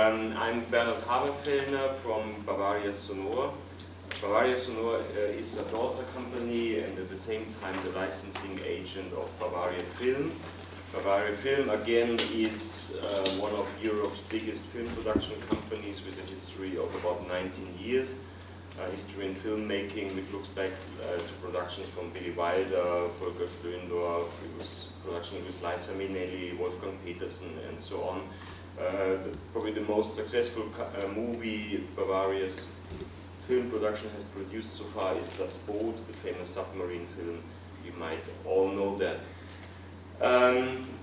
I'm Bernhard Haberfelner from Bavaria Sonor. Bavaria Sonor is a daughter company and at the same time the licensing agent of Bavaria Film. Bavaria Film again is one of Europe's biggest film production companies with a history of about 19 years. History in filmmaking, which looks back to productions from Billy Wilder, Volker Schlöndorff, production with Liza Minnelli, Wolfgang Petersen, and so on. Probably the most successful movie Bavaria's film production has produced so far is Das Boot, the famous submarine film. You might all know that.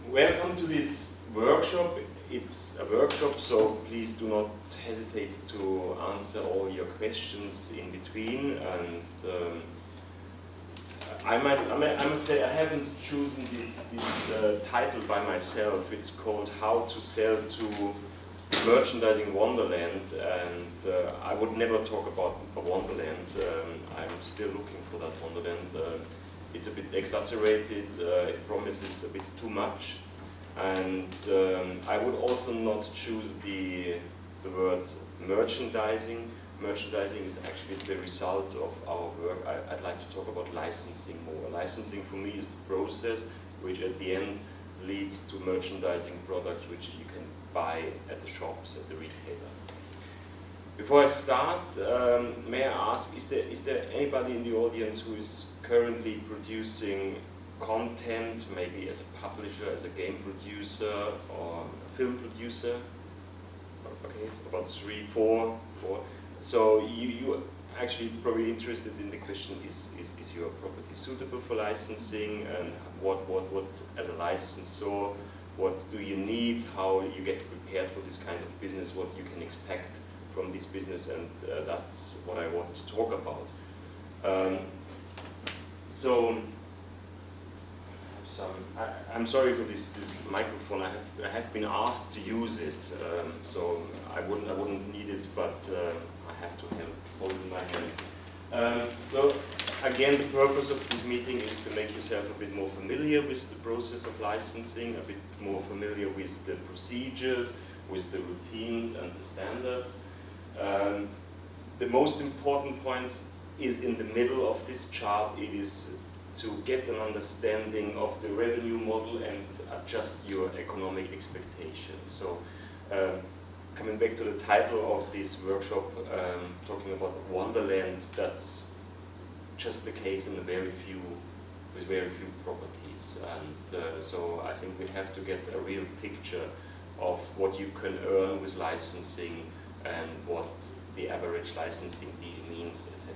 Welcome to this workshop. It's a workshop, so please do not hesitate to answer all your questions in between. And I must say I haven't chosen this title by myself. It's called How to Sell to Merchandising Wonderland, and I would never talk about a Wonderland. I'm still looking for that Wonderland. It's a bit exaggerated, it promises a bit too much. And I would also not choose the word merchandising. Merchandising is actually the result of our work. I'd like to talk about licensing more. Licensing for me is the process which at the end leads to merchandising products which you can buy at the shops, at the retailers. Before I start, may I ask, is there anybody in the audience who is currently producing content, maybe as a publisher, as a game producer, or a film producer? Okay, about 3, 4. So you actually probably interested in the question: is your property suitable for licensing, and what as a licensor, what do you need? How you get prepared for this kind of business? What you can expect from this business, and that's what I want to talk about. I'm sorry for this microphone. I have been asked to use it, so I wouldn't need it, but I have to hold it in my hands. So again, the purpose of this meeting is to make yourself a bit more familiar with the process of licensing, a bit more familiar with the procedures, with the routines and the standards. The most important point is in the middle of this chart. It is to get an understanding of the revenue model and adjust your economic expectations. So, coming back to the title of this workshop, talking about Wonderland, that's just the case in with very few properties. And so I think we have to get a real picture of what you can earn with licensing and what the average licensing deal means, etc.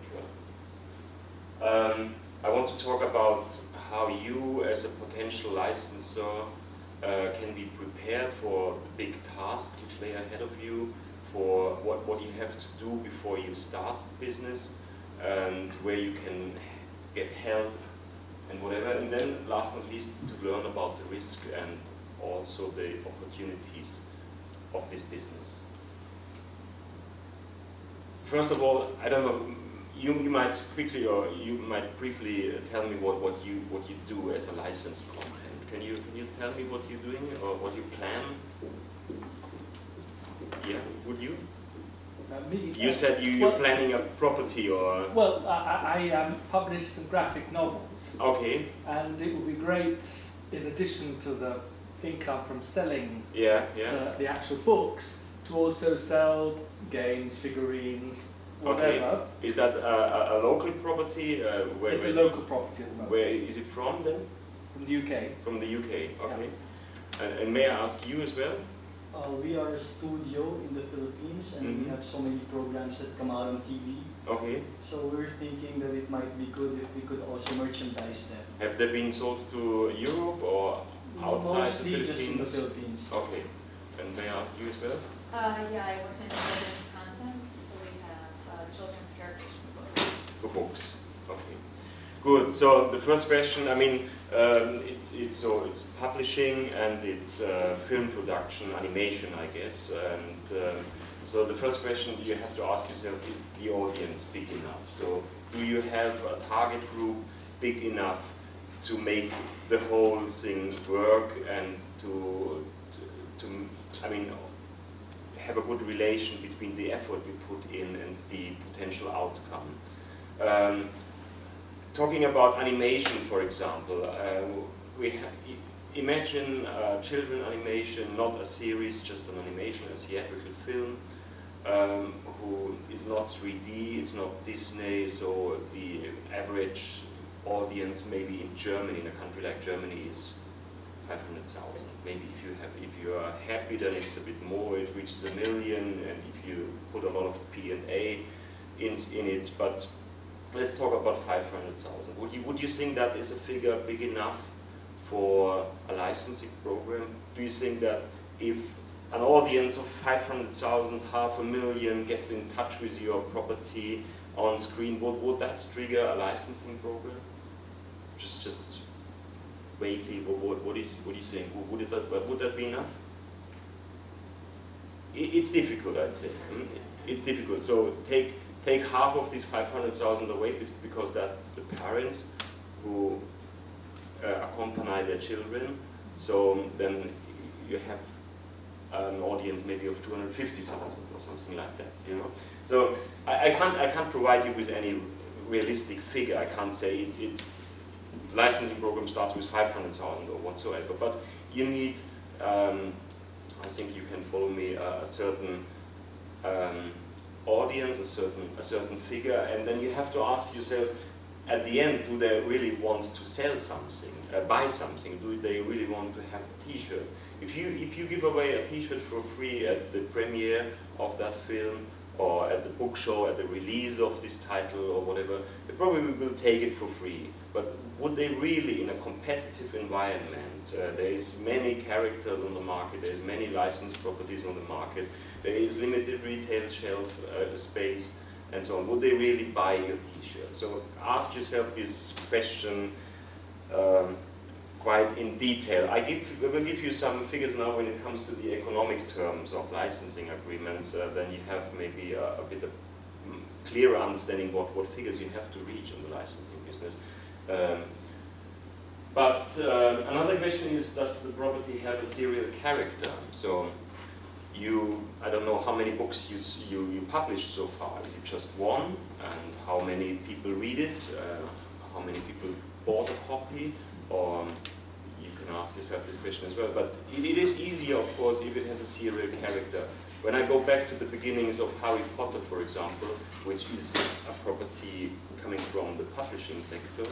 I want to talk about how you, as a potential licensor, can be prepared for the big task which lay ahead of you, for what you have to do before you start the business, and where you can get help and whatever. And then, last but not least, to learn about the risk and also the opportunities of this business. First of all, I don't know. You might quickly or you might briefly tell me what you do as a licensed content. Can you tell me what you're doing or what you plan? Yeah, would you? You said you're planning a property or... Well, I publish some graphic novels. Okay. And it would be great, in addition to the income from selling the actual books, to also sell games, figurines, whatever. Okay. Is that a local property? It's a local property at the moment. Where is it from then? From the UK. From the UK, okay. Yeah. And may I ask you as well? We are a studio in the Philippines, and we have so many programs that come out on TV. Okay. So we're thinking that it might be good if we could also merchandise them. Have they been sold to Europe or outside the Philippines? Mostly just in the Philippines. Okay. And may I ask you as well? Yeah, I work in children's content, so we have children's characters for books. For books, okay. Good. So the first question, I mean, it's publishing and it's film production, animation, I guess. And so the first question you have to ask yourself is: the audience big enough? So do you have a target group big enough to make the whole thing work and to I mean, have a good relation between the effort we put in and the potential outcome. Talking about animation, for example, imagine children animation, not a series, just an animation, a theatrical film, who is not 3D, it's not Disney, so the average audience maybe in Germany, in a country like Germany, is 500,000. Maybe if you are happy, then it's a bit more, it reaches 1 million, and if you put a lot of P&A in it, but let's talk about 500,000. Would you think that is a figure big enough for a licensing program? Do you think that if an audience of 500,000, 500,000 gets in touch with your property on screen, would that trigger a licensing program? Just vaguely, what do you think? Would that be enough? It's difficult, I'd say. It's difficult. So take half of these 500,000 away, because that's the parents who accompany their children. So then you have an audience maybe of 250,000 or something like that, you know. So I can't provide you with any realistic figure. I can't say it's licensing program starts with 500,000 or whatsoever. But you need, I think you can follow me, a certain audience, a certain figure, and then you have to ask yourself, at the end, do they really want to sell something, buy something? Do they really want to have the T-shirt? If you give away a T-shirt for free at the premiere of that film, or at the book show, at the release of this title or whatever, they probably will take it for free. But would they really, in a competitive environment, there is many characters on the market, there is many licensed properties on the market, there is limited retail shelf space, and so on. Would they really buy your T-shirt? So ask yourself this question quite in detail. I will give you some figures now when it comes to the economic terms of licensing agreements. Then you have maybe a bit of clearer understanding what figures you have to reach in the licensing business. But another question is, does the property have a serial character? So I don't know how many books you published so far. Is it just one? And how many people read it? How many people bought a copy? Or you can ask yourself this question as well. But it is easier, of course, if it has a serial character. When I go back to the beginnings of Harry Potter, for example, which is a property coming from the publishing sector,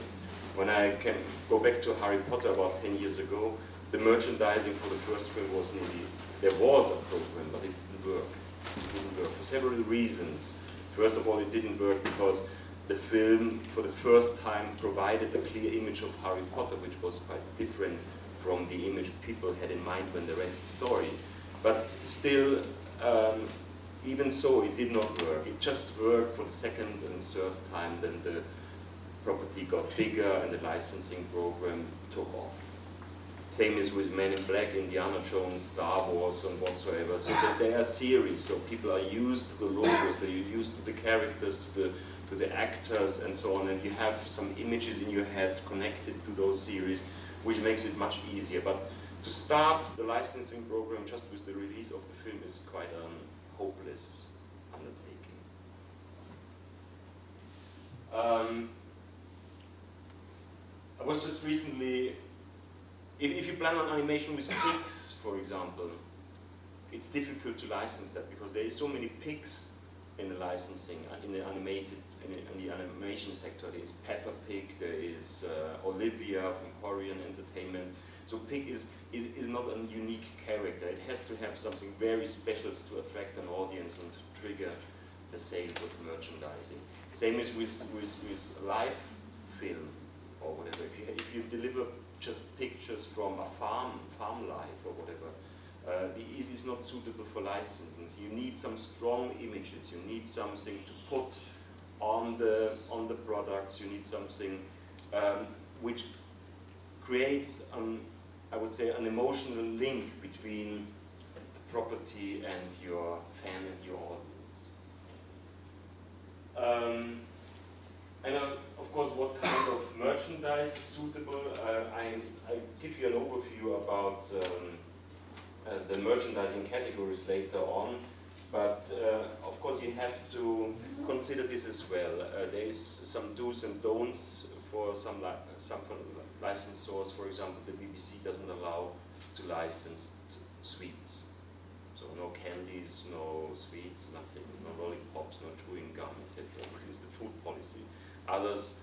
when I can go back to Harry Potter about 10 years ago, the merchandising for the first film was nearly, there was a program, but it didn't work. It didn't work for several reasons. First of all, it didn't work because the film, for the first time, provided a clear image of Harry Potter, which was quite different from the image people had in mind when they read the story. But still, even so, it did not work. It just worked for the second and third time, then the property got bigger and the licensing program took off. Same is with Men in Black, Indiana Jones, Star Wars, and whatsoever. So that they are series, so people are used to the logos, they're used to the characters, to the actors, and so on, and you have some images in your head connected to those series, which makes it much easier. But to start the licensing program just with the release of the film is quite a hopeless undertaking. I was just recently, if you plan on animation with pigs, for example, it's difficult to license that because there is so many pigs in the licensing, in the animation sector. There is Peppa Pig, there is Olivia from Korean Entertainment. So pig is not a unique character. It has to have something very special to attract an audience and to trigger the sales of merchandising. Same is with live film or whatever. If you deliver just pictures from a farm life or whatever, this is not suitable for licensing. You need some strong images. You need something to put on the products. You need something which creates, I would say, an emotional link between the property and your fan and your audience. And of course, what kind of merchandise is suitable? I give you an overview about the merchandising categories later on. But of course you have to consider this as well. There is some do's and don'ts for some licensors. For example, the BBC doesn't allow to license sweets. So no candies, no sweets, nothing, no lollipops, no chewing gum, etc. This is the food policy. Others,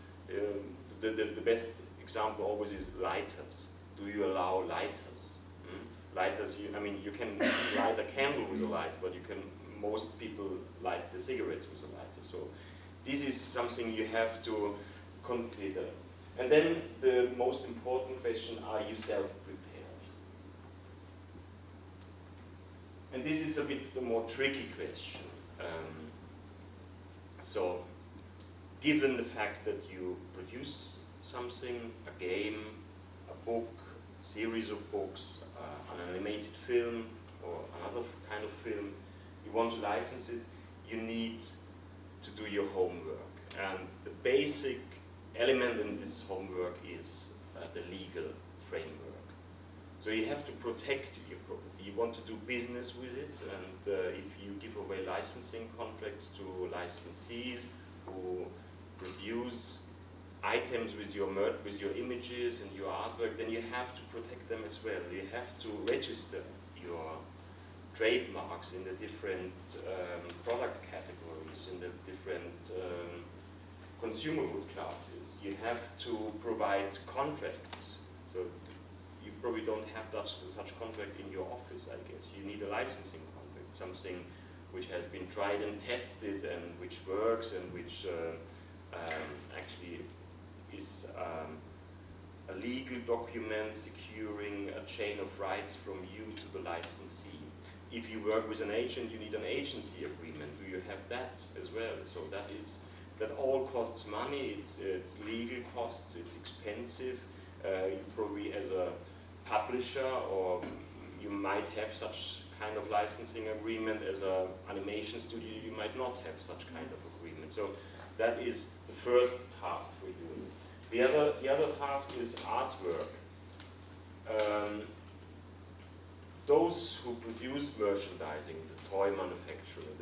the best example always is lighters. Do you allow lighters? Lighters, I mean, you can light a candle with a lighter, but most people light the cigarettes with a lighter. So this is something you have to consider. And then the most important question, are you self-prepared? And this is a bit the more tricky question. So given the fact that you produce something, a game, a book, series of books, an animated film, or another kind of film, you want to license it, you need to do your homework. And the basic element in this homework is the legal framework. So you have to protect your property. You want to do business with it, and if you give away licensing contracts to licensees who produce items with your images and your artwork, then you have to protect them as well. You have to register your trademarks in the different product categories, in the different consumer good classes. You have to provide contracts. So you probably don't have such contract in your office, I guess. You need a licensing contract, something which has been tried and tested and which works and which actually is a legal document securing a chain of rights from you to the licensee. If you work with an agent, you need an agency agreement. Do you have that as well? So that all costs money. It's legal costs. It's expensive. You probably, as a publisher, or you might have such kind of licensing agreement. As an animation studio, you might not have such kind of agreement. So that is the first task for you. The other task is artwork. Those who produce merchandising, the toy manufacturer,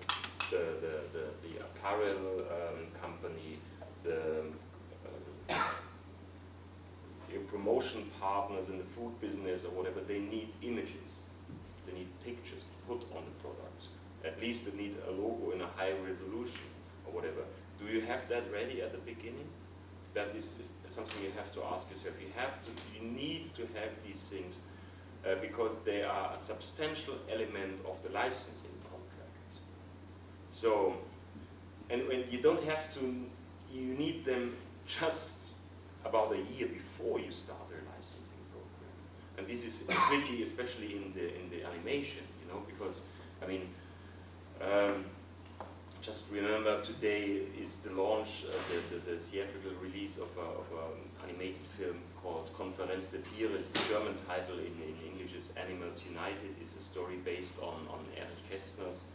the apparel company, the promotion partners in the food business or whatever, they need images. They need pictures to put on the products. At least they need a logo in a high resolution or whatever. Do you have that ready at the beginning? That is something you have to ask yourself. You need to have these things because they are a substantial element of the licensing contract. So, and when you don't have to, you need them just about a year before you start a licensing program. And this is tricky, especially in the animation, you know, because I mean, just remember today is the launch, the theatrical release of an animated film called Konferenz der Tiere. It's the German title, in English is Animals United. It's a story based on Erich Kästner's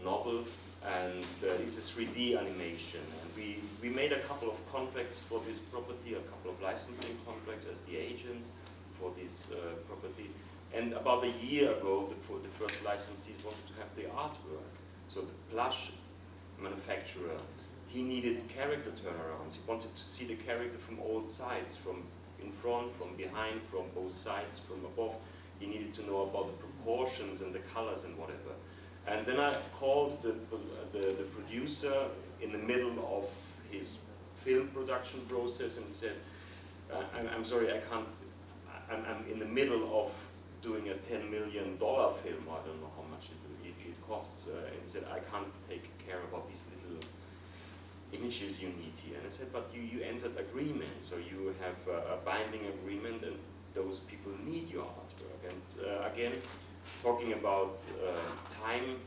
novel, and it's a 3D animation. And we made a couple of contracts for this property, a couple of licensing contracts as the agents for this property. And about a year ago, the first licensees wanted to have the artwork. So the plush manufacturer, he needed character turnarounds. He wanted to see the character from all sides, from in front, from behind, from both sides, from above. He needed to know about the proportions and the colors and whatever. And then I called the producer in the middle of his film production process and said, I'm sorry, I can't, I'm in the middle of doing a $10 million film. I don't know how much it costs. And he said, I can't take care about these little images you need here. And I said, but you entered agreement, so you have a binding agreement, and those people need your artwork. And again, talking about time